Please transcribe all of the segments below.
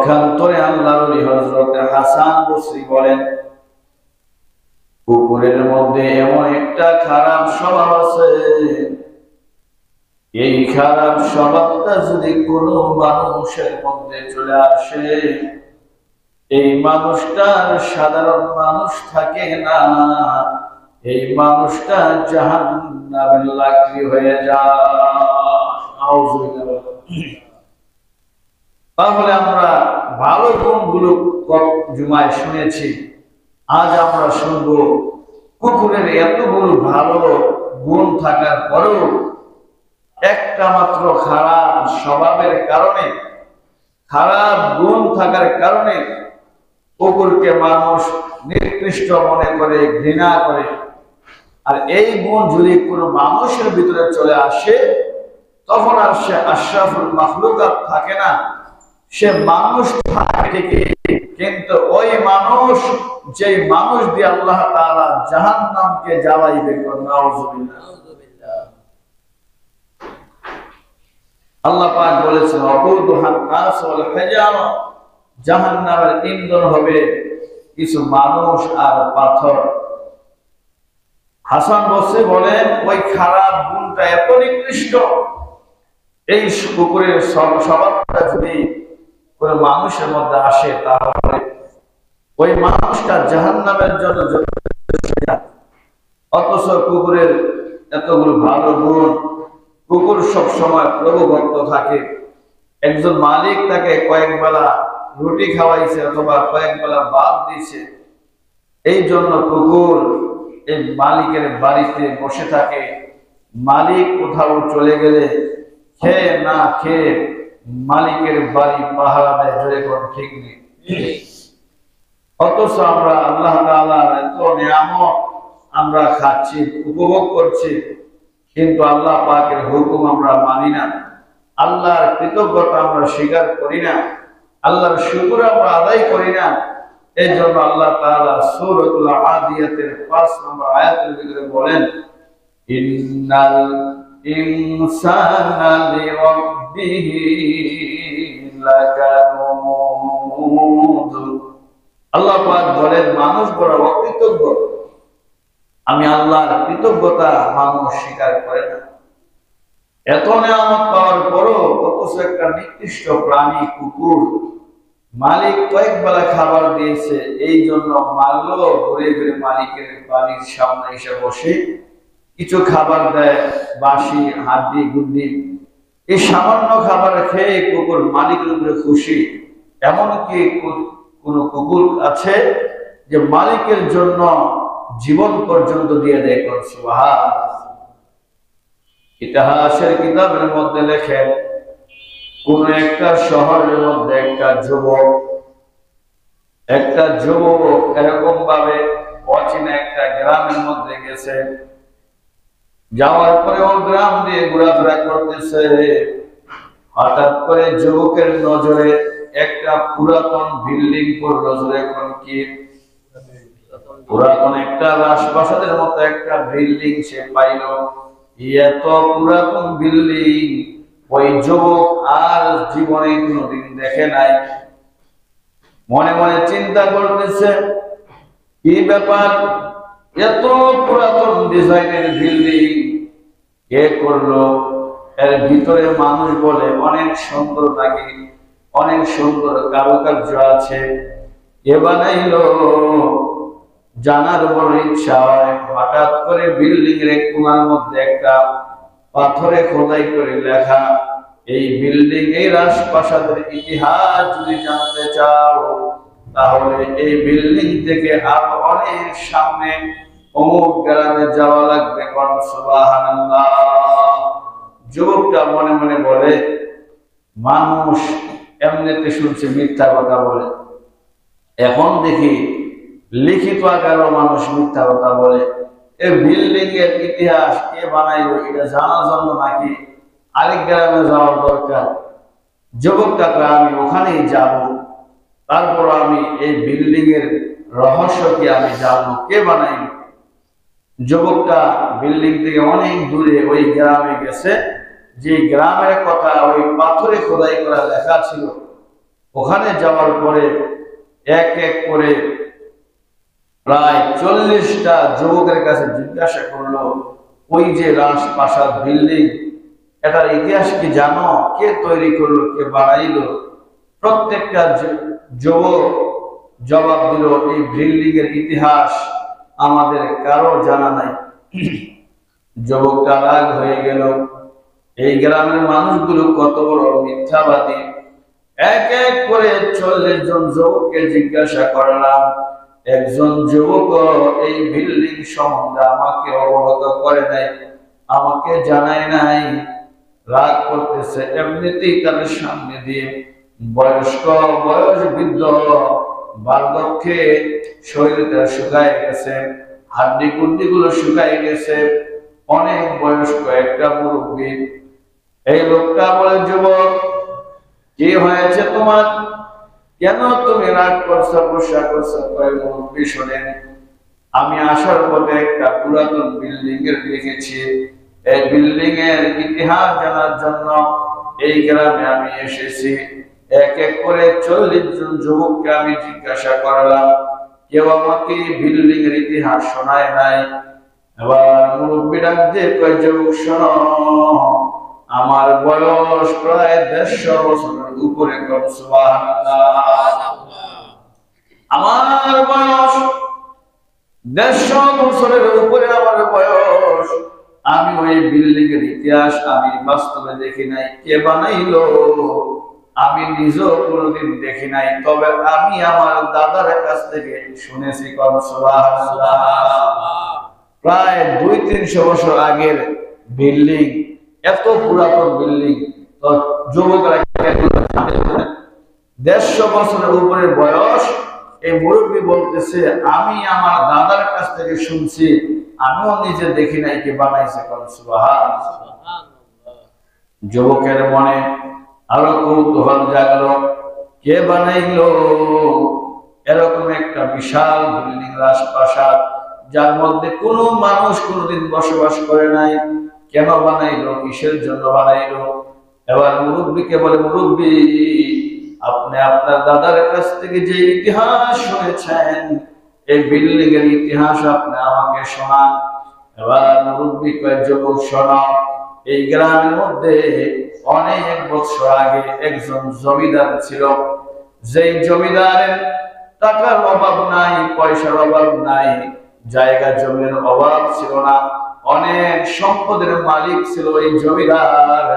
পক্ষান্তরে আল্লাহর ওলি হযরত হাসান বসরি বলেন, কুকুরের মধ্যে এমন একটা খারাপ স্বভাব আছে, এই খারাপ স্বভাবটা যদি কোনো মানুষের মধ্যে চলে আসে, এই মানুষটার সাধারণ মানুষ থাকে না, এই মানুষটা জাহান্নামের লাকড়ি হয়ে যায়। তাহলে আমরা ভালো গুণগুলো জুমায় শুনেছি, আজ আমরা শুনবো কুকুরের এতগুলো ভালো গুণ থাকার পরেও একটা মাত্র খারাপ স্বভাবের কারণে, খারাপ গুণ থাকার কারণে কুকুরকে মানুষ নিকৃষ্ট মনে করে, ঘৃণা করে। আর এই গুণ যদি কোনো মানুষের ভিতরে চলে আসে, তখন আর সে আশরাফুল মাখলুকাত থাকে না, সে মানুষ থাকে কিন্তু ওই মানুষ, যে মানুষ দিয়ে আল্লাহ তাআলা জাহান্নামকে জ্বালাইবে। নাউযুবিল্লাহ। আল্লাহ পাক বলেছেন, ওয়াকুদুহান নাস ওয়াল হিজারা, জাহান্নামের ইন্ধন হবে কিছু মানুষ আর পাথর। হাসান বসরি বলেন, ওই খারাপ গুণটা এত নিকৃষ্ট, এই কুকুরের স্বভাবটা যদি কোন মানুষের মধ্যে আসে, তাহলে ওই মানুষটা জাহান্নামের জন্য। অথচ কুকুরের এতগুলো ভালো গুণ, কুকুর সব সময় প্রভু ভক্ত থাকে। একজন মালিক তাকে কয়েক বেলা রুটি খাওয়াইছে অথবা কয়েক বেলা ভাত দিয়েছে, এই জন্য কুকুর এই মালিকের বাড়িতে বসে থাকে। মালিক কোথাও চলে গেলে খেয়ে না খেয়ে মালিকের বাড়ি পাহারা দেয়। জোরে কোন ঠিক নেই। অথচ আমরা আল্লাহ তাআলার এত নিয়ামত আমরা খাচ্ছি, উপভোগ করছি, কিন্তু আল্লাহ পাকের হুকুম আমরা মানি না, আল্লাহর কৃতজ্ঞতা আমরা স্বীকার করি না, আল্লাহর শুকর আমরা আদায় করি না। এই জন্য আল্লাহ তাআলা সূরাতুল আদিয়াতের 5 নম্বর আয়াতের ভিতরে বলেন, ইন্নাল ইনসানা লিরাব্বিহি লাকানুদ। আল্লাহ পাক বলেন, মানুষ বড় অকৃতজ্ঞ। আমি আল্লাহর কৃতজ্ঞতা মানুষ স্বীকার করে না। এত নিয়ামত পাওয়ার পরও অথচ একটা নিকৃষ্ট প্রাণী কুকুর, মালিক কয়েক বেলা খাবার দিয়েছে, এই জন্য মারলো, ঘুরে ঘুরে মালিকের বাড়ির সামনে এসে বসে কিছু খাবার দেয়, বাসি, হাড্ডি গুড্ডি। এই সামান্য খাবার খেয়ে কুকুর মালিকের উপরে খুশি। এমনকি কোন কুকুর আছে যে মালিকের জন্য জীবন পর্যন্ত দিয়ে দেয়। সুবহানাল্লাহ। ইতিহাসের কিতাবের মধ্যে লেখেন, কোন একটা শহরের মধ্যে একটা যুবক এরকম ভাবে অচেনা একটা গ্রামের মধ্যে গেছে। যাওয়ার পরে ও গ্রাম দিয়ে ঘোরাফেরা করতেছে। হঠাৎ করে যুবকের নজরে একটা পুরাতন বিল্ডিং পড়লো। এখন কি পুরাতন একটা রাজপ্রাসাদের মতো একটা বিল্ডিং সে পাইল। এত পুরাতন বিল্ডিং ওই যুবক আর জীবনে কোনোদিন দেখে নাই। মনে মনে চিন্তা করতেছে, কি ব্যাপার, এত পুরাতন ডিজাইনের বিল্ডিং কে করলো? এর ভিতরে মানুষ বলে অনেক সুন্দর, নাকি অনেক সুন্দর কারুকার্য আছে, কে বানাইলো? জানার বড় ইচ্ছা হয়। হঠাৎ করে বিল্ডিং এর কোণার মধ্যে একটা পাথরে খোদাই করে লেখা, এই বিল্ডিং, এই রাজপ্রাসাদের ইতিহাস যদি জানতে চাও, তাহলে এই বিল্ডিং থেকে আরো অনেক সামনে অমুক গ্রামে যাওয়া লাগবে। সুবহানাল্লাহ। যুবকটা মনে মনে বলে, মানুষ এমনিতে শুনছে মিথ্যা কথা বলে, এখন দেখি লিখিত আকারেও মানুষ মিথ্যা কথা বলে। এই বিল্ডিং এর ইতিহাস কে বানাইলো এটা জানার জন্য নাকি আরেক গ্রামে যাওয়ার দরকার? যুবকটাকে আমি ওখানেই যাব, তারপর আমি এই বিল্ডিং এর রহস্য কি আমি জানবো, কে বানাইলো। যুবকটা বিল্ডিং থেকে অনেক দূরে ওই গ্রামে গেছে, যে গ্রামের কথা ওই পাথরে খোদাই করা লেখা ছিল, ওখানে যাওয়ার পরে এক এক করে প্রায় 40টা যুবকের কাছে জিজ্ঞাসা করলো, ওই যে রাজপ্রাসাদ বিল্ডিং, এটার ইতিহাস কি জানো? কে তৈরি করলো, কে বানাইলো? প্রত্যেকটা যুবক জবাব দিল, এই বিল্ডিং এর ইতিহাস আমাদের কারো জানা নাই। যুবকটা রাগ হয়ে গেল, এই গ্রামের মানুষগুলো কত বড় মিথ্যাবাদী। এক এক করে 40 জন যুবককে জিজ্ঞাসা করলাম, একজন যুবক এই বিল্ডিং সম্বন্ধে আমাকে অবগত করে নাই, আমাকে জানায় নাই। রাগ করতেছে, এমনিতেই তাদের সামনে দিয়ে বয়স্ক বয়স বৃদ্ধ বার্ধক্যে শরীরটা শুকায় গেছে, হাড্ডি গুড্ডি গুলো শুকায় গেছে, অনেক বয়স্ক একটা মুরব্বী। এই লোকটা বলে, যুবক কি হয়েছে তোমার, কেন তুমি রাগ করছো, গুসা করছো? মুরব্বী শোনেন, আমি আসার পথে একটা পুরাতন বিল্ডিং এর দেখেছি, এই বিল্ডিং এর ইতিহাস জানার জন্য এই গ্রামে আমি এসেছি। এক এক করে 40 জন যুবককে আমি জিজ্ঞাসা করলাম, কেউ আমাকে বিল্ডিং এর ইতিহাস শোনায় নাই। এবার মুরব্বী ডাক দিয়ে কয়, যুবক শোনো, আমার বয়স প্রায় 150 বছরের উপরে। আমার বয়স 150 বছরের উপরে, আমার বয়স। আমি ওই বিল্ডিং এর ইতিহাস আমি বাস্তবে দেখি নাই, কে বানাইলো আমি নিজেও কোনোদিন দেখি নাই, তবে আমি আমার দাদার কাছ থেকে শুনেছি। প্রায় 200-300 বছর আগের বিল্ডিং, এত পুরাতন বিল্ডিং, তো যুবকরা 150 বছরের উপরে বয়স। এই মুরব্বী বলতেছে, আমি আমার দাদার কাছ থেকে শুনছি, আমিও নিজে দেখি নাই, কে বানাইছে। যুবকের মনে আরো কৌতূহল জাগলো, কে বানাইলো এরকম একটা বিশাল বিল্ডিং, রাজপ্রাসাদ, যার মধ্যে কোনো মানুষ কোনোদিন বসবাস করে নাই? কেন বানাইলো, কিসের জন্য বানাইলো? এবার মুরব্বীকে বলে, মুরব্বী আপনি আপনার দাদার কাছ থেকে যে ইতিহাস শুনেছেন, এই বিল্ডিং এর ইতিহাস আপনি আমাকে শোনান। এবার মুরব্বী কয়, যুবক শোনো, এই গ্রামের মধ্যে অনেক বছর আগে একজন জমিদার ছিল, যেই জমিদারের টাকার অভাব নাই, পয়সার অভাব নাই, জায়গা জমির অভাব ছিল না, অনেক সম্পদের মালিক ছিল এই জমিদার।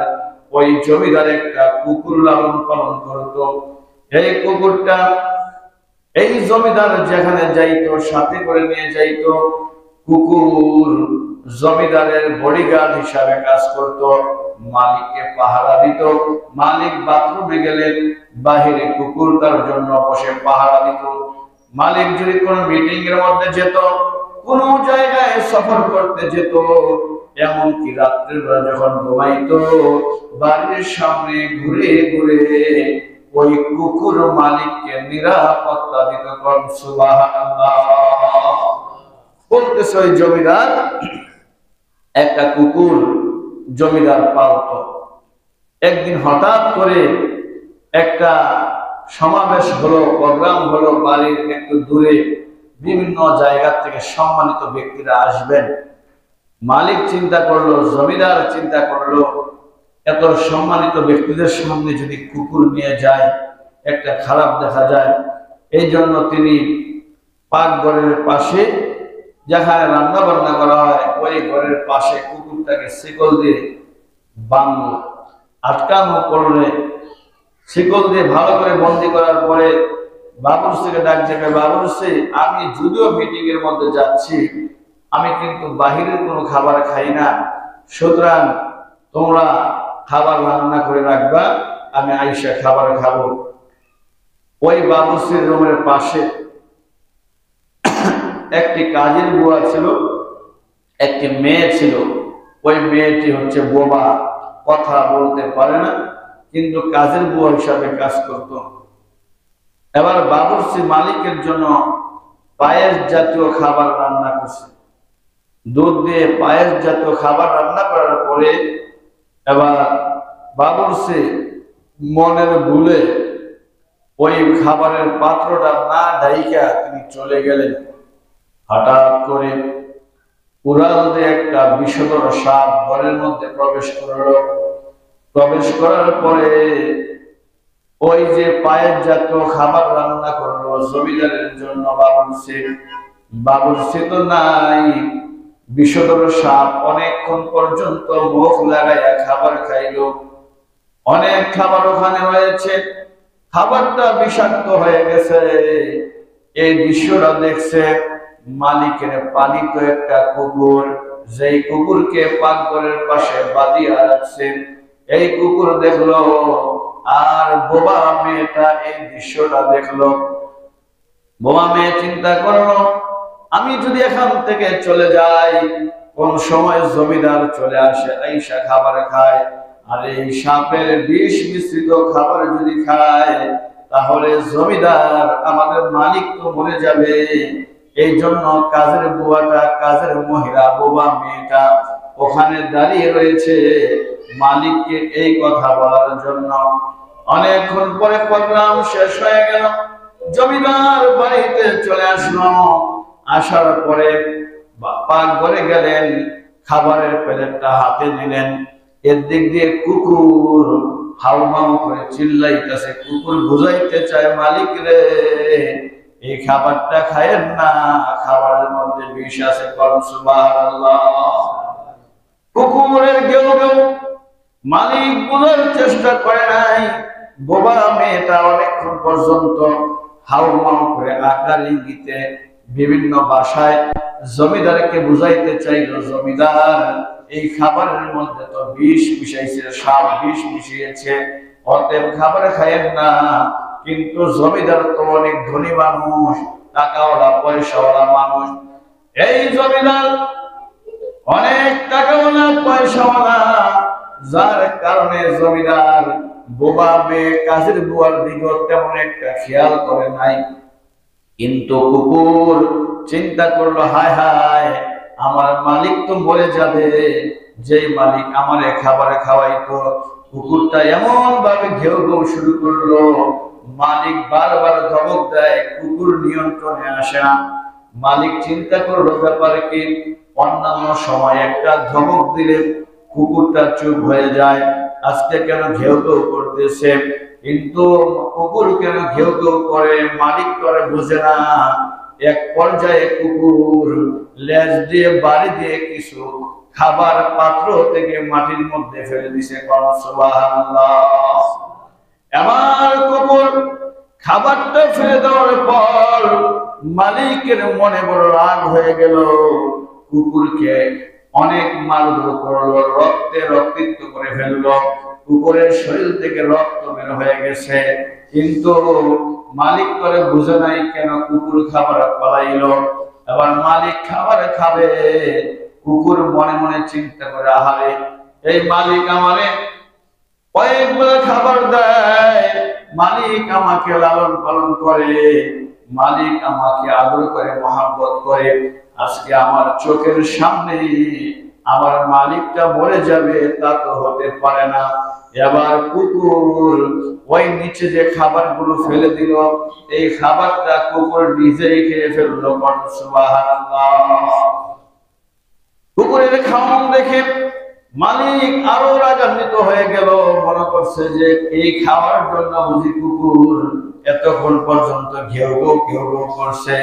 ওই জমিদার একটা কুকুর লালন পালন করত। এই কুকুরটা এই জমিদার যেখানে যাইতো সাথে করে নিয়ে যাইতো। কুকুর জমিদারের বডিগার্ড হিসাবে কাজ করত, মালিককে পাহারা দিত। মালিক বাথরুমে গেলে বাহিরে কুকুর তার জন্য বসে পাহারা দিত। মালিক যদি কোনো মিটিং এর মধ্যে যেত, কোন জায়গায় সফর করতে যেত, এমনকি রাত্রিবেলা যখন ঘুমাইতো, বাড়ির সামনে ঘুরে ঘুরে ওই কুকুর মালিককে নিরাপত্তা দিত। সুবহানাল্লাহ। বলতেছে ওই জমিদার একটা কুকুর জমিদার পালতো। একদিন হঠাৎ করে একটা সমাবেশ হলো, প্রোগ্রাম হলো, বাড়ির একটু দূরে বিভিন্ন জায়গা থেকে সম্মানিত ব্যক্তিরা আসবেন। মালিক চিন্তা করলো, জমিদার চিন্তা করলো, এত সম্মানিত ব্যক্তিদের সামনে যদি কুকুর নিয়ে যায় একটা খারাপ দেখা যায়। এই জন্য তিনি পাকঘরের পাশে যেখানে রান্না বান্না করা হয়, ওই ঘরের পাশে কুকুরটাকে শিকল দিয়ে বাঁধলো, আটকানো করলে। শিকল দিয়ে ভালো করে বন্দি করার পরে বাবুর্চিকে ডাক দেবে, বাবুর্চি আমি যদিও মিটিং এর মধ্যে যাচ্ছি, আমি কিন্তু বাহিরের কোনো খাবার খাই না, সুতরাং তোমরা খাবার রান্না করে রাখবা, আমি আইসা খাবার খাবো। ওই বাবুর্চির রুমের পাশে একটি কাজের বুয়া ছিল, একটি মেয়ে ছিল। ওই মেয়েটি হচ্ছে বোবা, কথা বলতে পারে না, কিন্তু কাজের বুয়া হিসাবে কাজ করত। এবার বাবুর্চি মালিকের জন্য পায়েস জাতীয় খাবার রান্না করছে। দুধ দিয়ে পায়েস জাতীয় খাবার রান্না করার পরে এবার বাবুর্চি মনের ভুলে ওই খাবারের পাত্রটা না ঢাইকা তিনি চলে গেলেন। হঠাৎ করে উড়াল দিয়ে একটা বিষধর সাপ ঘরের মধ্যে প্রবেশ করলো। প্রবেশ করার পরে ওই যে পায়ের জাতীয় খাবার রান্না করলো জমিদারের জন্য বাবুর্চি তো নাই। বিষধর সাপ অনেকক্ষণ পর্যন্ত মুখ লাগাইয়া খাবার খাইলো। অনেক খাবার ওখানে রয়েছে, খাবারটা বিষাক্ত হয়ে গেছে। এই দৃশ্যটা দেখছে মালিকের পালিত একটা কুকুর, যেই কুকুরকে পাকঘরের পাশে বাঁধিয়া রাখছে। এই কুকুর দেখলো, আর বোবা মেয়েটা এই দৃশ্যটা দেখলো। বোবা মেয়ে চিন্তা করলো, আমি যদি এখান থেকে চলে যাই, কোন সময় জমিদার চলে আসে, আইসা খাবার খায়, আর এই সাপের বিষ মিশ্রিত খাবার যদি খায়, তাহলে জমিদার আমাদের মালিক তো মরে যাবে। এই জন্য কাজের বুয়াটা, কাজের মহিলা বোবা মেয়েটা ওখানে দাঁড়িয়ে রয়েছে মালিককে এই কথা বলার জন্য। অনেকক্ষণ পরে প্রোগ্রাম শেষ হয়ে গেল, জমিদার বাড়িতে চলে আসলো। আসার পরে পাকঘরে গেলেন, খাবারের প্লেটটা হাতে নিলেন। এর দিক দিয়ে কুকুর হাউমাউ করে চিল্লাইতেছে। কুকুর বুঝাইতে চায়, মালিক রে এই খাবারটা খায়েন না, খাবারের মধ্যে বিষ আছে। সুবহানাল্লাহ। কুকুরের গেউ গেউ মালিক বোঝার চেষ্টা করে নাই। বোবা মেয়েটা অনেকক্ষণ পর্যন্ত হাউমাউ করে আকার ইঙ্গিতে বিভিন্ন ভাষায় জমিদারকে বুঝাইতে চাইল, জমিদার এই খাবারের মধ্যে তো বিষ মিশাইছে, সাপ বিষ মিশিয়েছে, অতএব খাবার খায়েন না। কিন্তু জমিদার তো অনেক ধনী মানুষ, টাকাওয়ালা পয়সাওয়ালা মানুষ। এই জমিদার অনেক টাকাওয়ালা পয়সাওয়ালা, যার কারণে জমিদার বোবা মেয়ে কাজের বুয়ার দিকে তেমন একটা খেয়াল করে নাই। কিন্তু কুকুর চিন্তা করলো, হায় হায়, আমার মালিক তো মরে যাবে, যেই মালিক আমারে খাবার খাওয়াইতো। কুকুরটা এমন ভাবে ঘেউ ঘেউ শুরু করলো, মালিক বারবার ধমক দেয়, কুকুর নিয়ন্ত্রণে আসে না। মালিক চিন্তা করলো ব্যাপার কি, অন্যান্য সময় একটা ধমক দিলে কুকুরটা চুপ হয়ে যায়, আজকে কেন ঘেউ ঘেউ করতেছে। কিন্তু কুকুর কেন ঘেউ ঘেউ করে, মালিক করে বুঝে না। এক পর্যায়ে কুকুর লেজ দিয়ে বাড়ি দিয়ে কিছু খাবার পাত্র থেকে মাটির মধ্যে ফেলে দিছে। সুবহানাল্লাহ। এবার কুকুর খাবারটা ফেলে দেওয়ার পর মালিকের মনে বড় রাগ হয়ে গেল। কুকুরকে অনেক মারধর করলো, রক্তে রক্তিত করে ফেললো। কুকুরের শরীর থেকে রক্ত বের হয়ে গেছে, কিন্তু মালিক করে বুঝে নাই কেন কুকুর খাবার পালাইলো। এবার মালিক খাবার খাবে, কুকুর মনে মনে চিন্তা করে, আহারে এই মালিক আমারে কয়েকবেলা খাবার দেয়, মালিক আমাকে লালন পালন করে, মালিক আমাকে আদর করে, মহব্বত করে, আজকে আমার চোখের সামনে আমার মালিকটা মরে যাবে, তা তো হতে পারে না। এবার কুকুর ওই নিচে যে খাবারগুলো ফেলে দিল, এই খাবারটা কুকুর নিজেই খেয়ে ফেললো। সুবহানাল্লাহ। কুকুরের খাওয়ান দেখে মালিক আরো রাগান্বিত হয়ে গেল, মনে করছে যে এই খাওয়ার জন্য বুঝি কুকুর এতক্ষণ পর্যন্ত ঘেউ ঘেউ করছে।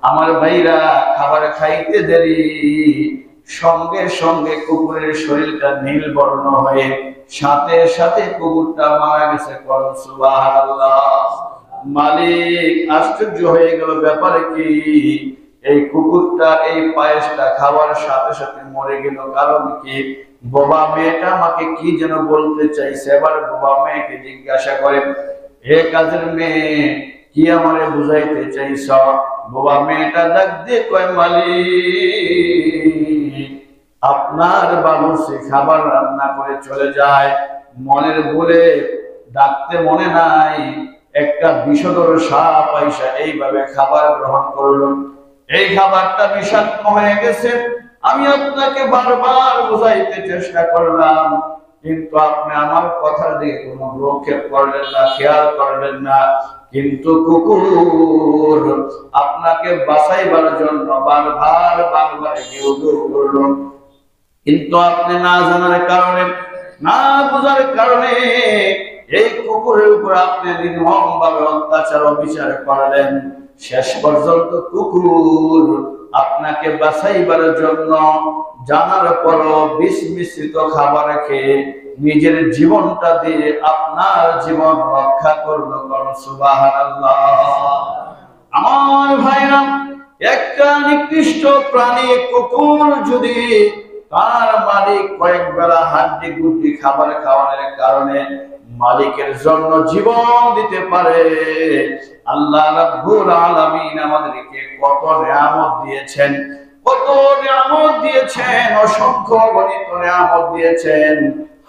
আমার ভাইরা খাবার খাইতে দেরি, সঙ্গে সঙ্গে কুকুরের শরীরটা নীল বর্ণ হয়ে সাথে সাথে কুকুরটা মারা গেছে। সুবহানাল্লাহ। মালিক আশ্চর্য হয়ে গেল, ব্যাপারে কি? এই কুকুরটা এই পায়েসটা খাওয়ার সাথে সাথে মরে গেল, কারণ কি? বোবা মেয়েটা আমাকে কি যেন বলতে চাইছে। এবার বোবা মেয়েকে জিজ্ঞাসা করে, হে কাজের মেয়ে, কি আমারে বুঝাইতে চাইছ? বোবা মেয়েটা ডাক দিয়ে কয়, মালিক আপনার বাবুর্চি খাবার রান্না করে চলে যায়, মনের ভুলে ডাকতে মনে নাই, একটা বিষধর সাপ আইসা এইভাবে খাবার গ্রহণ করলো, এই খাবারটা বিষাক্ত হয়ে গেছে। আমি আপনাকে বারবার বুঝাইতে চেষ্টা করলাম, কিন্তু আপনি আমার কথার দিকে কোনো ভ্রুক্ষেপ করলেন না, খেয়াল করলেন না। কিন্তু কুকুর আপনাকে বাঁচাইবার জন্য বারবার বারবার ঘেউ ঘেউ করল, কিন্তু আপনি না জানার কারণে, না বোঝার কারণে এই কুকুরের উপর আপনি নির্মম ভাবে অত্যাচার অবিচার করলেন। শেষ পর্যন্ত কুকুর আপনাকে বাঁচাইবার জন্য জানার পরও বিষ মিশ্রিত খাবার খেয়ে নিজের জীবনটা দিয়ে আপনার জীবন রক্ষা করলো। সুবহানাল্লাহ। আমার ভাইরা, একটা নিকৃষ্ট প্রাণী কুকুর যদি তার মালিক কয়েক বেলা হাড্ডি গুড্ডি খাবার খাওয়ানোর কারণে মালিকের জন্য জীবন দিতে পারে, আল্লাহ রাব্বুল আলামিন আমাদেরকে কত নিয়ামত দিয়েছেন, কত নিয়ামত দিয়েছেন, অসংখ্য গণিত নিয়ামত দিয়েছেন।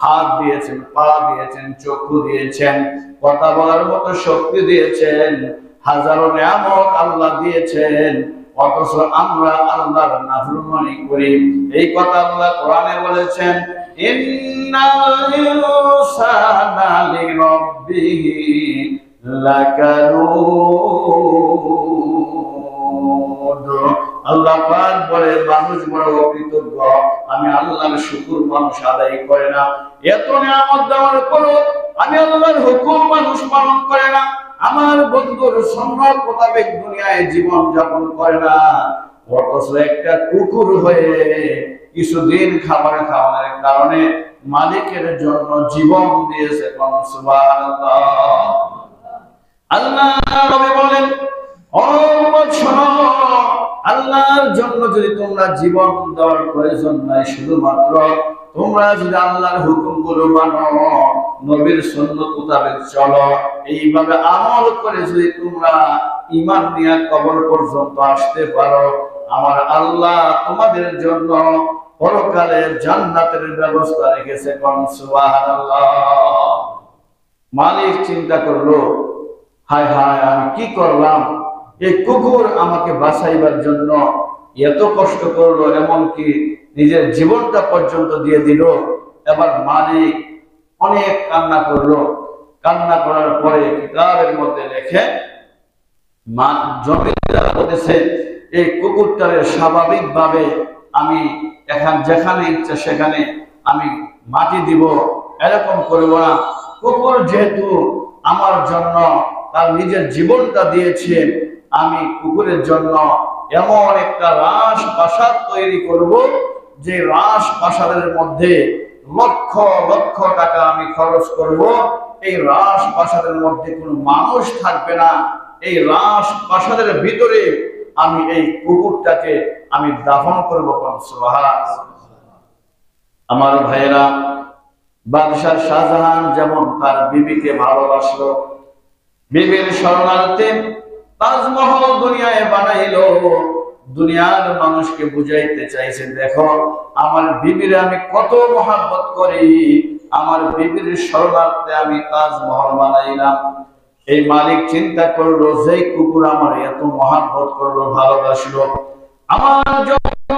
হাত দিয়েছেন, পা দিয়েছেন, চক্ষু দিয়েছেন, কথা বলার মতো শক্তি দিয়েছেন, হাজারো নিয়ামত আল্লাহ দিয়েছেন। অথচ আমরা আল্লাহর নাফরমানি করি। এই কথা আল্লাহ কোরআনে বলেছেন, ইন্নাল ইনসানা লিরাব্বিহি লাকানুদ। আল্লাহ পাক বলে মানুষ বড় অকৃতজ্ঞ, আমি আল্লাহর শুকর মানুষ আদায় করে না। এত নিয়ামত দেওয়ার পরও আমি আল্লাহর হুকুম মানুষ পালন করে না, আমার বন্ধুর সুন্নাত মোতাবেক দুনিয়ায় জীবন যাপন করে না। অথচ একটা কুকুর হয়ে কিছুদিন খাবার খাওয়ানোর কারণে মালিকের জন্য জীবন দিয়েছে। সুবহানাল্লাহ। আল্লাহ নবী বলেন, ও উম্মত শোনো, আল্লাহর জন্য যদি তোমরা জীবন দেওয়ার প্রয়োজন নাই, শুধুমাত্র তোমরা যদি আল্লাহর হুকুমগুলো মানো, নবীর সুন্নাত মোতাবেক চলো, এইভাবে আমল করে যদি তোমরা ঈমান নিয়ে কবর পর্যন্ত আসতে পারো, আমার আল্লাহ তোমাদের জন্য পরকালে জান্নাতের ব্যবস্থা রেখেছে। সুবহানাল্লাহ। মালিক চিন্তা করলো, হায় হায় আমি কি করলাম, এই কুকুর আমাকে বাঁচাইবার জন্য এত কষ্ট করলো, এমনকি নিজের জীবনটা পর্যন্ত দিয়ে দিল। এবার মালিক অনেক কান্না করলো। কান্না করার পরে কিতাবের মধ্যে লেখে, জমিদার বলেছে এই কুকুরটারে স্বাভাবিকভাবে আমি যেখানে ইচ্ছা সেখানে আমি মাটি দিব, এরকম করব না। কুকুর যেহেতু আমার জন্য তার নিজের জীবনটা দিয়েছে, আমি কুকুরের জন্য এমন একটা রাজপ্রাসাদ তৈরি করব, যে রাজপ্রাসাদের মধ্যে লক্ষ লক্ষ টাকা আমি খরচ করব। এই রাজপ্রাসাদের মধ্যে কোনো মানুষ থাকবে না, এই রাজপ্রাসাদের ভিতরে আমি এই কুকুরটাকে আমি দাফন করব। সুবহানাল্লাহ। আমার ভাইয়েরা, বাদশাহ শাহজাহান যেমন তার বিবিকে ভালোবাসলো, বিবির শরণার্থে তাজমহল দুনিয়ায় বানাইলো, দুনিয়ার মানুষকে বুঝাইতে চাইছে, দেখো আমার বিবির আমি কত মহব্বত করি, আমার বিবির শরণার্থে আমি তাজমহল বানাইলাম। এই মালিক চিন্তা করলো, যে কুকুর আমার এত মহব্বত করলো, ভালোবাসলো, আমার জন্য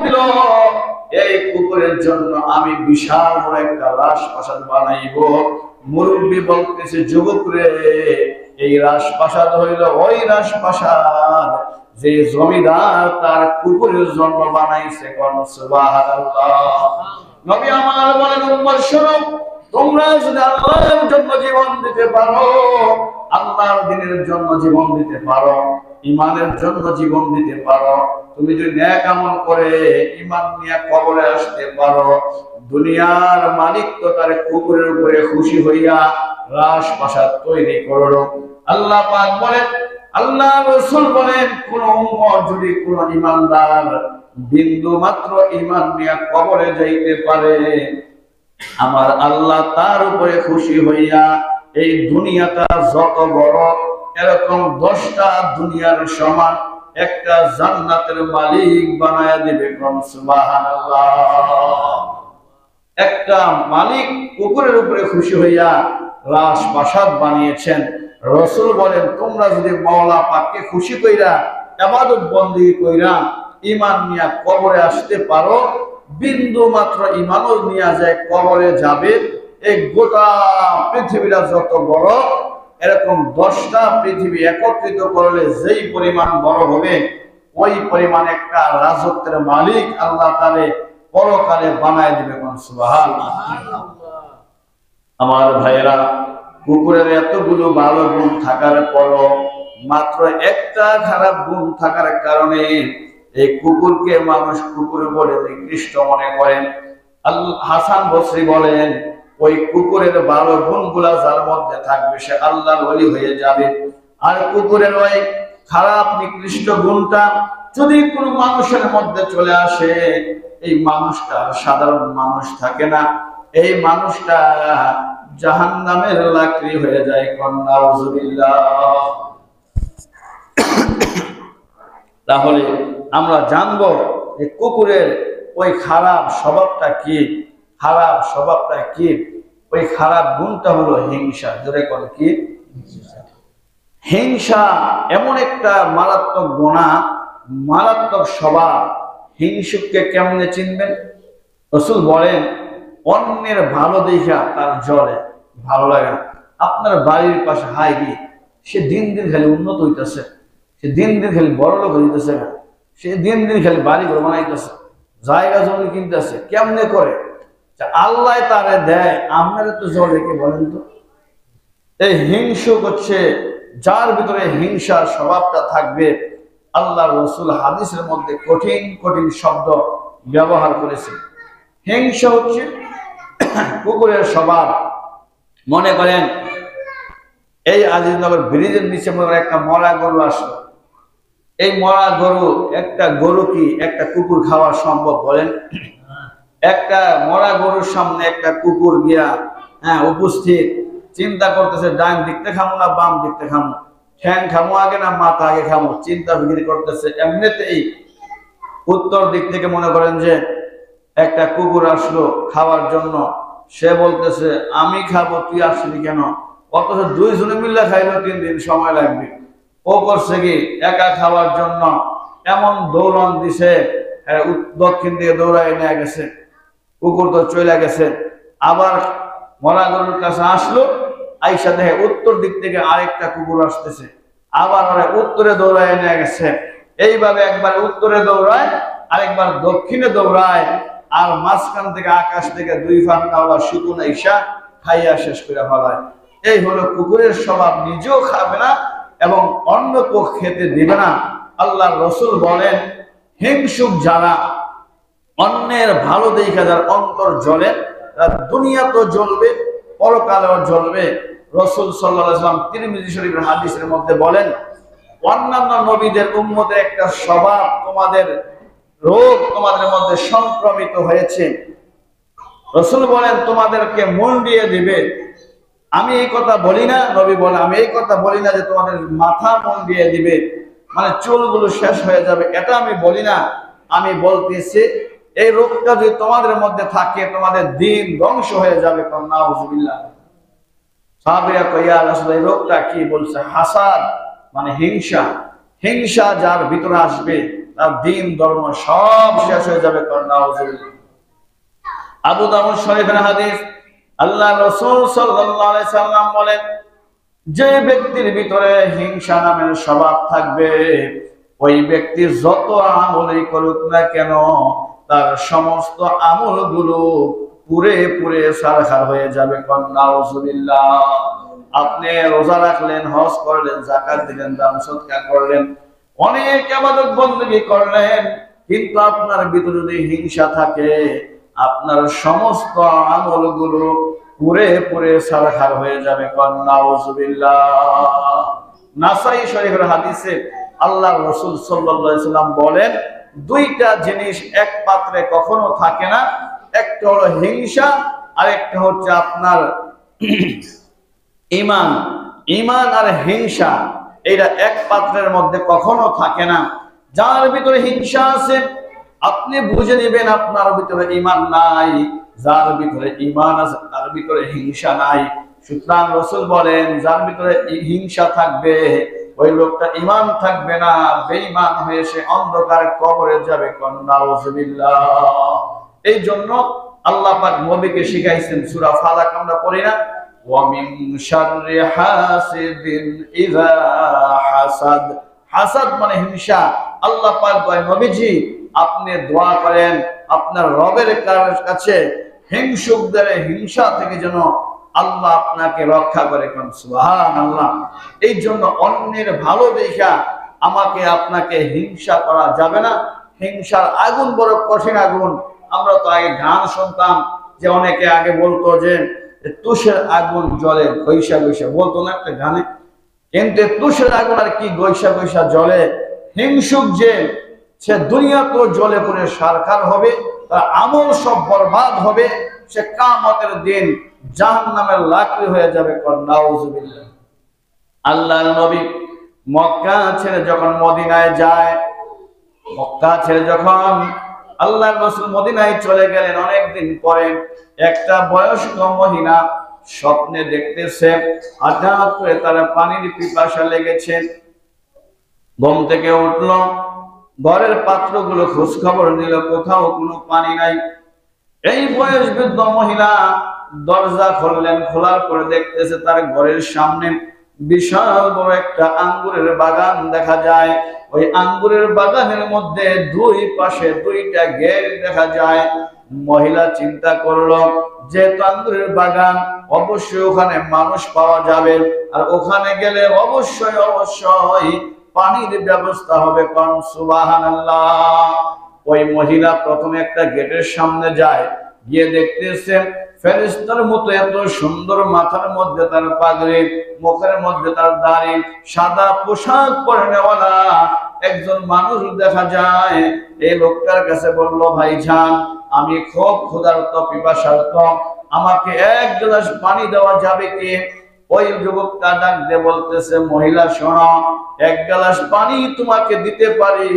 দিল, এই কুকুরের জন্য আমি বিশাল বড় একটা রাজপ্রাসাদ বানাইবো। মুরব্বী বলতেছে, যুবক রে, এই রাজপ্রাসাদ হইল ওই রাজপ্রাসাদ যে জমিদার তার কুকুরের জন্য বানাইছে। সুবহানাল্লাহ। নবী আমার বলেন, উম্মত শোনো, তোমরা যদি আল্লাহর জন্য জীবন দিতে পারো, আল্লাহর দ্বীনের জন্য জীবন দিতে পারো, ঈমানের জন্য জীবন দিতে পারো, তুমি যদি নেক আমল করে ঈমান নিয়ে কবরে আসতে পারো, দুনিয়ার মালিক তো তার কুকুরের উপরে খুশি হইয়া রাজপ্রাসাদ তৈরি করলো। আল্লাহ পাক বলেন, আল্লাহ রাসূল বলেন, কোন উম্মত যদি কোন ঈমানদার বিন্দু মাত্র ঈমান নিয়ে কবরে যাইতে পারে, আমার আল্লাহ তার উপরে খুশি হইয়া এই দুনিয়াটা যত বড়, এরকম 10টা দুনিয়ার সমান একটা জান্নাতের মালিক বানায়া দিবে। সুবহানাল্লাহ। একটা মালিক কুকুরের উপরে খুশি হইয়া রাজপ্রাসাদ বানিয়েছেন। রাসূল বলেন, তোমরা যদি মাওলা পাককে খুশি কইরা ইবাদত বندگی কইরা ঈমান নিয়ে কবরে আসতে পারো, বিন্দু মাত্র ইমানও নিয়ে যায় কবরে যাবে, এই গোটা পৃথিবীটা যত বড়, এরকম 10টা পৃথিবী একত্রিত করলে যেই পরিমাণ বড় হবে, ওই পরিমাণ একটা রাজত্বের মালিক আল্লাহ তাআলা পরকালে বানায় দিবে। সুবহানাল্লাহ। আমার ভাইয়েরা, কুকুরের এতগুলো ভালো গুণ থাকার পরও মাত্র একটা খারাপ গুণ থাকার কারণে এই কুকুরকে মানুষ কুকুর বলে নিকৃষ্ট মনে করেন। হাসান বসরি বলেন, ওই কুকুরের ভালো গুণগুলা যার মধ্যে থাকবে সে আল্লাহর ওলি হয়ে যাবে। আর কুকুরের ওই খারাপ নিকৃষ্ট গুণটা যদি কোনো মানুষের মধ্যে চলে আসে, এই মানুষটা সাধারণ মানুষ থাকে না, এই মানুষটা জাহান্নামের লাকড়ি হয়ে যায়। নাউযুবিল্লাহ। তাহলে আমরা জানবো যে কুকুরের ওই খারাপ স্বভাবটা কি। খারাপ স্বভাবটা কি? ওই খারাপ গুণটা হলো হিংসা। জোরে কোন কি? হিংসা এমন একটা মারাত্মক গুনাহ, মারাত্মক স্বভাব। হিংসুককে কেমনে চিনবেন? রাসূল বলেন, অন্যের ভালো দেখা তার জ্বলে ভালো লাগে না। আপনার বাড়ির পাশে হাইরি, সে দিন দিন খালি উন্নত হইতেছে, সে দিন দিন খালি বড় লোক হইতেছে না, সে দিন দিন খালি বাড়ি ঘর বানাইতেছে, জায়গা জমি কিনতেছে। কেমনে করে? আল্লাহ তারে দেয়, আপনারা তো জ্বলে কে বলেন তো? এই হিংসুক হচ্ছে যার ভিতরে হিংসার স্বভাবটা থাকবে। আল্লাহ রাসূল হাদিসের মধ্যে কঠিন কঠিন শব্দ ব্যবহার করেছেন। হিংসা হচ্ছে কুকুরের স্বভাব। মনে করেন এই আজিজনগর ব্রিজের নিচে মনে করেন একটা মরা গরু আসলো। এই মরা গরু, একটা গরু কি একটা কুকুর খাওয়া সম্ভব বলেন? একটা মরা গরুর সামনে একটা কুকুর গিয়া উপস্থিত, চিন্তা করতেছে ডান দিকতে খামো না বাম দিকতে খামো, ঠ্যাং খামো আগে না মাথা আগে খামো, চিন্তা বিক্রি করতেছে। এমনিতেই উত্তর দিক থেকে মনে করেন যে একটা কুকুর আসলো খাওয়ার জন্য, সে বলতেছে আমি খাবো, তুই আসলি কেন? অথচ দুইজনে মিল্লা খাইলো 3 দিন সময় লাগবে। ও করছে কি একা খাওয়ার জন্য এমন দৌড়ান দিছে, দক্ষিণ দিকে দৌড়ায় নিয়ে গেছে, কুকুর তো চলে গেছে। আবার মরা গরুর কাছে আসলো, আইসা দেখে উত্তর দিক থেকে আরেকটা কুকুর আসতেছে, আবার ওরা উত্তরে দৌড়ায় নিয়ে গেছে। এইভাবে একবার উত্তরে দৌড়ায়, আরেকবার দক্ষিণে দৌড়ায়, আর মাঝখান থেকে আকাশ থেকে 2 ফান্ডা শুকুন আইসা খাইয়া শেষ করে ফেলায়। এই হলো কুকুরের স্বভাব, নিজেও খাবে না এবং অন্যকেও খেতে দিবে না। আল্লাহ রাসূল বলেন, হিংসুক যারা, অন্যের ভালো দেখা যার অন্তর জ্বলে, দুনিয়া তো জ্বলবে, পরকালেও জ্বলবে। রাসূল সাল্লাল্লাহু আলাইহি ওয়াসাল্লাম তিরমিজি শরীফের হাদিসের মধ্যে বলেন, অন্যান্য নবীদের উম্মতের একটা স্বভাব, তোমাদের রোগ তোমাদের মধ্যে সংক্রমিত হয়েছে। রাসূল বলেন তোমাদেরকে মুন্ডিয়ে দিবে। আমি এই কথা বলি না, নবী বলেন আমি এই কথা বলি না যে তোমাদের মাথা মুন্ডিয়ে দিবে, মানে চুলগুলো শেষ হয়ে যাবে, এটা আমি বলি না। আমি বলতেছি এই রোগটা যদি তোমাদের মধ্যে থাকে, তোমাদের দিন ধ্বংস হয়ে যাবে। নাউযুবিল্লাহ। সাহাবীরা কইয়া রাসূল এই রোগটা কি? বলছে হাসাদ, মানে হিংসা। হিংসা যার ভিতরে আসবে তার দিন ধর্ম সব শেষ হয়ে যাবে। নাউযুবিল্লাহ। আবু দাউদ শরীফের হাদিস, আল্লাহ রাসূল সাল্লাল্লাহু আলাইহি সাল্লাম বলেন, যে ব্যক্তির ভিতরে হিংসা নামের স্বভাব থাকবে, ওই ব্যক্তি যত আমলই করুক না কেন, তার সমস্ত আমলগুলো পুরে পুরে সারখার হয়ে যাবে। নাউযুবিল্লাহ। আপনি রোজা রাখলেন, হজ করলেন, যাকাত দিলেন, দান সদকা করলেন, অনেক ইবাদত বندگی করলেন, কিন্তু আপনার ভিতরে যদি হিংসা থাকে, আপনার সমস্ত আমলগুলো পুরে পুরে সারখার হয়ে যাবে। নাউযুবিল্লাহ। নাসাই শরীফের হাদিসে আল্লাহ রাসূল সাল্লাল্লাহু আলাইহি সাল্লাম বলেন, 2টা জিনিস এক পাত্রে কখনো থাকে না, একটা হলো হিংসা, আর একটা হচ্ছে আপনার ঈমান। ঈমান আর হিংসা এটা এক পাত্রের মধ্যে কখনো থাকে না। যার ভিতরে হিংসা আছে, আপনি বুঝে নেবেন আপনার ভিতরে ঈমান নাই। যার ভিতরে ঈমান আছে তার ভিতরে হিংসা নাই। সুতরাং রাসূল বলেন, যার ভিতরে হিংসা থাকবে ওই লোকটা ঈমান থাকবে না, বেঈমান হয়ে সে অন্ধকার কবরে যাবে। নাউযুবিল্লাহ। এই জন্য আল্লাহ পাক নবীকে শিখাইছেন, সূরা ফালাক আমরা পড়ি না, ওয়া মিন শাররি হাসিদিন ইযা হাসাদ। হাসাদ মানে হিংসা। আল্লাহ পাক বলেন, নবীজি আপনি দোয়া করেন আপনার রবের কাছে হিংসুকদের হিংসা থেকে যেন আল্লাহ আপনাকে রক্ষা করে। সুবহানাল্লাহ। এই জন্য অন্যের ভালো দেখা আমাকে আপনাকে হিংসা করা যাবে না। হিংসার আগুন বড় কঠিন আগুন। আমরা তো আগে গান শুনতাম যে অনেকে আগে বলতো যে তুষের আগুন জ্বলে গৈসা গৈসা, বলতো না একটা গানে। কিন্তু তুষের আগুন আর কি গৈসা গৈসা জ্বলে। হিংসুক যে সে দুনিয়া তো জ্বলে পড়ে সারখার হবে, তার আমল সব বরবাদ হবে, সে কিয়ামতের দিন জাহান্নামের লাকড়ি হয়ে যাবে। নাউজুবিল্লাহ। আল্লাহর নবী মক্কা ছেড়ে যখন মদিনায় যায়, মক্কা ছেড়ে যখন আল্লাহর রাসূল মদিনায় চলে গেলেন, অনেকদিন পরে একটা বয়স্ক মহিলা স্বপ্নে দেখতেছে হঠাৎ করে তার পানির পিপাসা লেগেছে। ঘুম থেকে উঠলো, ঘরের পাত্রগুলো খোঁজ খবর নিল, কোথাও কোনো পানি নাই। এই বয়স বৃদ্ধ মহিলা দরজা খুললেন, খোলার পরে দেখতেছে তার ঘরের সামনে বিশাল বড় একটা আঙ্গুরের বাগান দেখা যায়। ওই আঙ্গুরের বাগানের মধ্যে দুই পাশে দুইটা গেট দেখা যায়। মহিলা চিন্তা করলো, যেহেতু আঙ্গুরের বাগান, অবশ্যই ওখানে মানুষ পাওয়া যাবে, আর ওখানে গেলে অবশ্যই অবশ্যই পানির ব্যবস্থা হবে। কোন সুবহানাল্লাহ। ওই মহিলা প্রথমে একটা গেটের সামনে যায়, গিয়ে দেখতেছে ফেরেশতার মতো এত সুন্দর, মাথার মধ্যে তার পাগড়ি, মুখের মধ্যে তার দাড়ি, সাদা পোশাক পরে নেওয়ালা একজন মানুষ দেখা যায়। এই লোকটার কাছে বলল, ভাইজান আমি খুব ক্ষুধার্ত পিপাসার্ত, আমাকে এক গ্লাস পানি দেওয়া যাবে কি? ওই যুবকটা ডাক দিয়ে বলতেছে, মহিলা শোনো, এক গ্লাস পানি তোমাকে দিতে পারি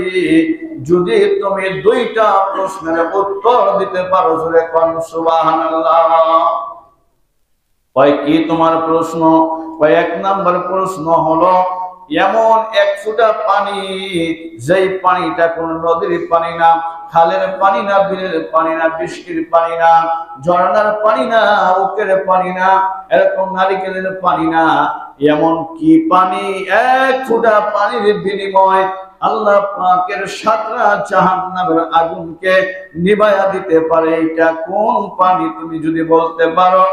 যদি তুমি দুইটা প্রশ্নের উত্তর দিতে পারো। জোরে কোন সুবহানাল্লাহ। কয় কি তোমার প্রশ্ন? কয় এক নাম্বার প্রশ্ন হলো, এমন এক ফোঁটা পানি যেই পানিটা কোন নদীর পানি না, খালের পানি না, বিলের পানি না, বৃষ্টির পানি না, ঝর্ণার পানি না, উকের পানি না, এরকম নারিকেলের পানি না, এমন কি পানি এক ফোঁটা পানির বিনিময় আল্লাহ পাকের সাতটা জাহান্নামের আগুনকে নিভায়া দিতে পারে? এটা কোন পানি? তুমি যদি বলতে পারো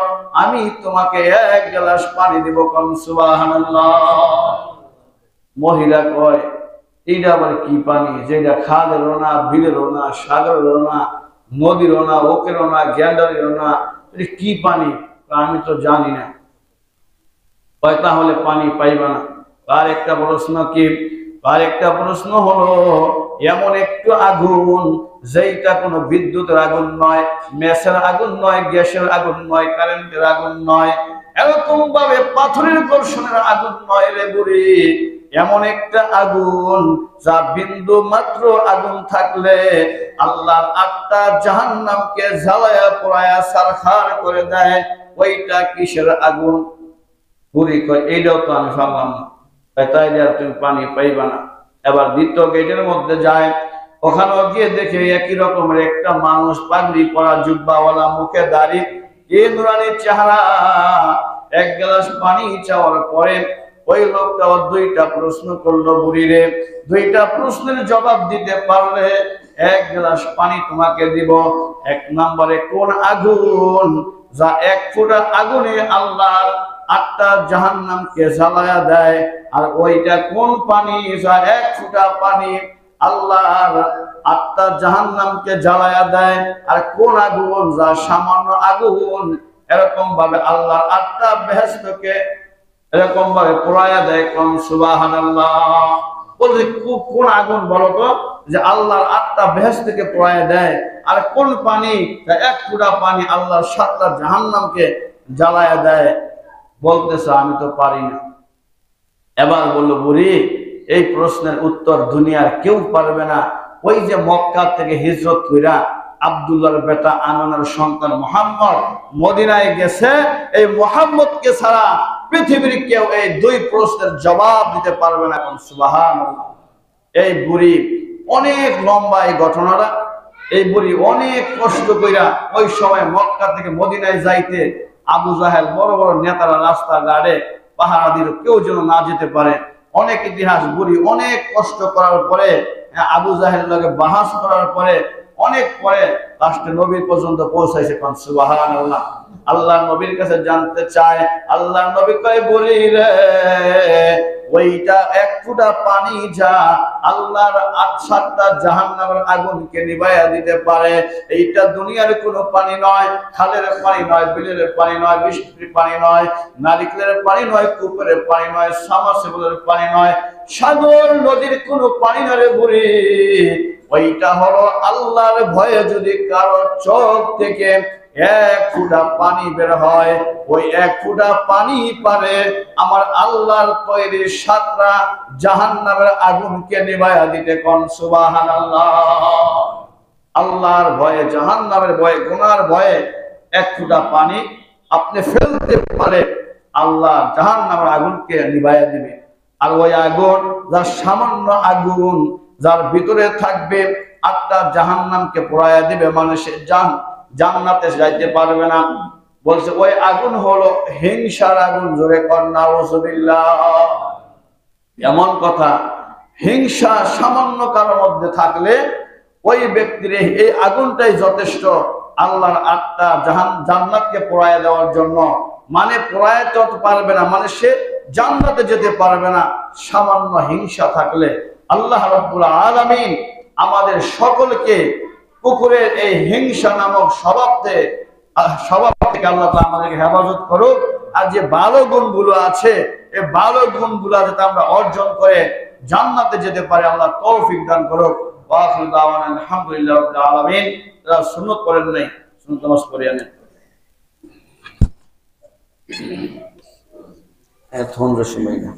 আমি তোমাকে এক গ্লাস পানি দিব। কোন সুবহানাল্লাহ। মহিলা কয়, এইটা আবার কি পানি যেটা খালেরও না, বিলেরও না, সাগরেরও না, নদীরও না, ওকেরও না, গ্যান্ডারেরও না, কি পানি? আমি তো জানি না। কয় তাহলে পানি পাইবা না। আর একটা প্রশ্ন কি? আর একটা প্রশ্ন হলো, এমন একটু আগুন যেটা কোনো বিদ্যুতের আগুন নয়, মেসের আগুন নয়, গ্যাসের আগুন নয়, কারেন্টের আগুন নয়, এরকম ভাবে পাথরের ঘর্ষণের আগুন নয় রে বুড়ি, এমন একটা আগুন যা বিন্দু মাত্র আগুন থাকলে আল্লাহর আটটা জাহান্নামকে জ্বালায়া পোড়ায়া ছারখার করে দেয়। ওইটা কিসের আগুন? বুড়ি কয়, এইটাও তো আমি পারলাম না। তাই আর তুমি পানি পাইবা না। এবার দ্বিতীয় গেটের মধ্যে যায়, ওখানেও গিয়ে দেখে একই রকমের একটা মানুষ, পাগড়ি পরা, জুব্বাওয়ালা, মুখে দাড়ি, এই নুরানির চেহারা। এক গ্লাস পানি চাওয়ার পরে ওই লোকটা দুইটা প্রশ্ন করলো, বুড়িরে দুইটা প্রশ্নের জবাব দিতে পারলে এক গ্লাস পানি তোমাকে দিব। এক নম্বরে কোন আগুন যা এক ফোঁটা আগুনে আল্লাহর আটটা জাহান্নামকে জ্বালায়া দেয়? আর ওইটা কোন পানি যা এক ফোঁটা পানি আল্লাহর আটটা জাহান্নামকে জ্বালায়া দেয়? আর কোন আগুন যা সামান্য আগুন এরকম ভাবে আল্লাহর আটটা বেহেশতকে এরকম ভাবে পোড়ায়া দেয়? কোন সুবহানাল্লাহ। বলছে কোন আগুন বলো তো, যে আল্লাহর আটটা বেহেশত থেকে পোড়ায়া দেয়? আর কোন পানি এক ফোঁটা পানি আল্লাহর সাতটা জাহান্নামকে জ্বালায়া দেয়? বলতেছে আমি তো পারি না। এবার বলল, বুড়ি এই প্রশ্নের উত্তর দুনিয়ার কেউ পারবে না। ওই যে মক্কা থেকে হিজরত কইরা আব্দুল্লাহর বেটা আমিনার সন্তান মুহাম্মদ মদিনায় গেছে, এই মুহাম্মদকে ছাড়া পৃথিবীর কেউ এই দুই প্রশ্নের জবাব দিতে পারবে না। কোন সুবহানাল্লাহ। এই বুড়ি অনেক লম্বা এই ঘটনাটা, এই বুড়ি অনেক কষ্ট কইরা ওই সময় মক্কা থেকে মদিনায় যাইতে আবু জাহেল বড় বড় নেতারা রাস্তা ঘাটে পাহারা দিল কেউ যেন না যেতে পারে। অনেক ইতিহাস, বুড়ি অনেক কষ্ট করার পরে আবু জাহেল লগে বাহাস করার পরে অনেক পরে লাস্টে নবীর পর্যন্ত পৌঁছাইছে। সুবহানাল্লাহ। আল্লাহ নবীর কাছে জানতে চায়, আল্লাহ নবী কয় বুড়ি রে, ওইটা এক ফোঁটা পানি যা আল্লাহর ৮-৭টা জাহান্নামের আগুনকে নিভাইয়া দিতে পারে। এইটা দুনিয়ার কোনো পানি নয়, খালের পানি নয়, বিলের পানি নয়, বৃষ্টির পানি নয়, নারিকেলের পানি নয়, কূপের পানি নয়, সাবমার্সিবলের পানি নয়, সাগর নদীর কোনো পানি নয় রে বুড়ি। ওইটা হলো আল্লাহর ভয়ে যদি কারো চোখ থেকে এক ফোঁটা পানি বের হয়, ওই এক ফোঁটা পানি পারে আমার আল্লাহর তৈরি ৭টা জাহান্নামের আগুনকে নিভাইয়া দিতে। কোন সুবহানাল্লাহ। আল্লাহর ভয়ে, জাহান্নামের ভয়ে, গুনার ভয়ে এক ফোঁটা পানি আপনি ফেলতে পারে, আল্লাহ জাহান্নামের আগুনকে নিভাইয়া দিবে। আর ওই আগুন, যার সামান্য আগুন, যার ভিতরে থাকবে ৮টা জাহান্নামকে পোড়াইয়া দিবে, মানুষের জান্নাতে যাইতে পারবে না। বলছে ওই আগুন হলো হিংসার আগুন। জোরে কর নাউযুবিল্লাহ। এমন কথা, হিংসা সামান্য কারোর মধ্যে থাকলে ওই ব্যক্তির এই আগুনটাই যথেষ্ট আল্লাহর ৮টা জান্নাতকে পোড়াইয়া দেওয়ার জন্য। মানে পোড়াইতে পারবে না, মানে সে জান্নাতে যেতে পারবে না সামান্য হিংসা থাকলে। আল্লাহ রাব্বুল আলামিন আমাদের সকলকে পুকুরের এই হিংসা নামক স্বভাব থেকে আল্লাহ তাআলা আমাদেরকে হেফাজত করুক। আর যে ভালো গুণগুলো আছে, এই ভালো গুণগুলো যাতে আমরা অর্জন করে জান্নাতে যেতে পারি, আল্লাহ তৌফিক দান করুক। ওয়া আখিরু দাওয়ানা আলহামদুলিল্লাহি রাব্বিল আলামিন। যারা সুন্নাত পড়েন নাই, সুন্নাত নামাজ পড়িয়া নেন। এখন সময় না।